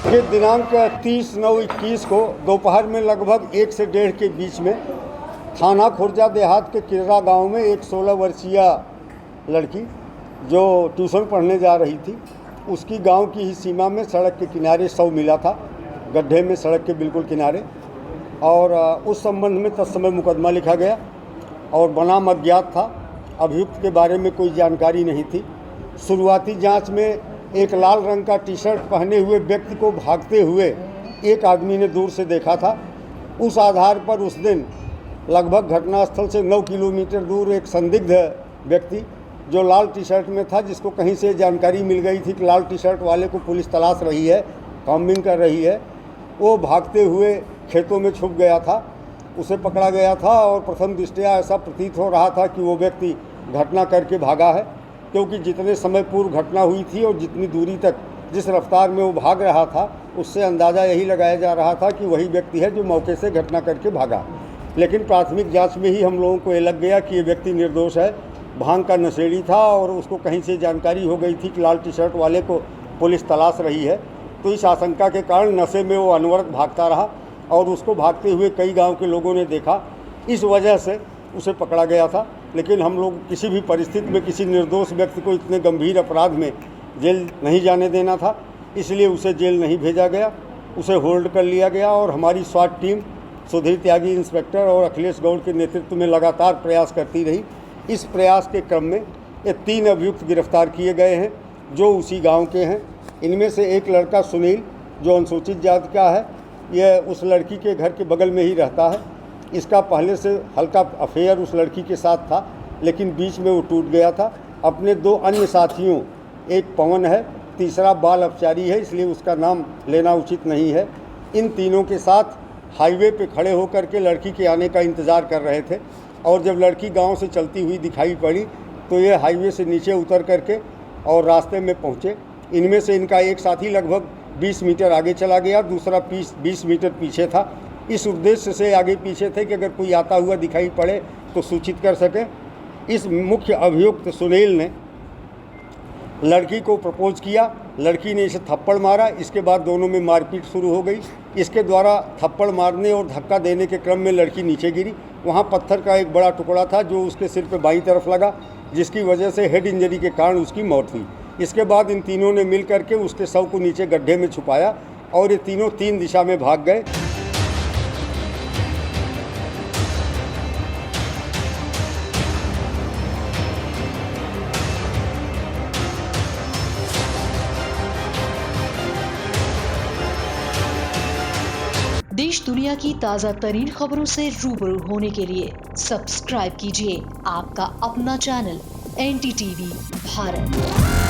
ये दिनांक 30/9/21 को दोपहर में लगभग 1 से 1:30 के बीच में थाना खुर्जा देहात के किररा गांव में एक 16 वर्षीय लड़की जो ट्यूशन पढ़ने जा रही थी, उसकी गांव की ही सीमा में सड़क के किनारे शव मिला था, गड्ढे में सड़क के बिल्कुल किनारे। और उस संबंध में तत्समय मुकदमा लिखा गया और बनाम अज्ञात था। अभियुक्त के बारे में कोई जानकारी नहीं थी। शुरुआती जांच में एक लाल रंग का टी शर्ट पहने हुए व्यक्ति को भागते हुए एक आदमी ने दूर से देखा था। उस आधार पर उस दिन लगभग घटनास्थल से 9 किलोमीटर दूर एक संदिग्ध व्यक्ति जो लाल टी शर्ट में था, जिसको कहीं से जानकारी मिल गई थी कि लाल टी शर्ट वाले को पुलिस तलाश रही है, कॉम्बिंग कर रही है, वो भागते हुए खेतों में छुप गया था। उसे पकड़ा गया था और प्रथम दृष्टया ऐसा प्रतीत हो रहा था कि वो व्यक्ति घटना करके भागा है, क्योंकि जितने समय पूर्व घटना हुई थी और जितनी दूरी तक जिस रफ्तार में वो भाग रहा था, उससे अंदाज़ा यही लगाया जा रहा था कि वही व्यक्ति है जो मौके से घटना करके भागा। लेकिन प्राथमिक जांच में ही हम लोगों को ये लग गया कि ये व्यक्ति निर्दोष है, भांग का नशेड़ी था और उसको कहीं से जानकारी हो गई थी कि लाल टी शर्ट वाले को पुलिस तलाश रही है। तो इस आशंका के कारण नशे में वो अनवरत भागता रहा और उसको भागते हुए कई गाँव के लोगों ने देखा। इस वजह से उसे पकड़ा गया था। लेकिन हम लोग किसी भी परिस्थिति में किसी निर्दोष व्यक्ति को इतने गंभीर अपराध में जेल नहीं जाने देना था, इसलिए उसे जेल नहीं भेजा गया, उसे होल्ड कर लिया गया। और हमारी स्वाट टीम सुधीर त्यागी इंस्पेक्टर और अखिलेश गौड़ के नेतृत्व में लगातार प्रयास करती रही। इस प्रयास के क्रम में ये 3 अभियुक्त गिरफ्तार किए गए हैं जो उसी गाँव के हैं। इनमें से एक लड़का सुनील जो अनुसूचित जाति का है, यह उस लड़की के घर के बगल में ही रहता है। इसका पहले से हल्का अफेयर उस लड़की के साथ था, लेकिन बीच में वो टूट गया था। अपने 2 अन्य साथियों, एक पवन है, तीसरा बाल अपचारी है, इसलिए उसका नाम लेना उचित नहीं है। इन तीनों के साथ हाईवे पे खड़े होकर के लड़की के आने का इंतज़ार कर रहे थे और जब लड़की गांव से चलती हुई दिखाई पड़ी तो ये हाईवे से नीचे उतर करके और रास्ते में पहुँचे। इनमें से इनका एक साथी लगभग 20 मीटर आगे चला गया, दूसरा 20 मीटर पीछे था। इस उद्देश्य से आगे पीछे थे कि अगर कोई आता हुआ दिखाई पड़े तो सूचित कर सके। इस मुख्य अभियुक्त सुनील ने लड़की को प्रपोज किया, लड़की ने इसे थप्पड़ मारा। इसके बाद दोनों में मारपीट शुरू हो गई। इसके द्वारा थप्पड़ मारने और धक्का देने के क्रम में लड़की नीचे गिरी। वहाँ पत्थर का एक बड़ा टुकड़ा था जो उसके सिर पे बाईं तरफ लगा, जिसकी वजह से हेड इंजरी के कारण उसकी मौत हुई। इसके बाद इन तीनों ने मिल करके उसके शव को नीचे गड्ढे में छुपाया और ये तीनों 3 दिशा में भाग गए। देश दुनिया की ताज़ा तरीन खबरों से रूबरू होने के लिए सब्सक्राइब कीजिए आपका अपना चैनल NDTV भारत।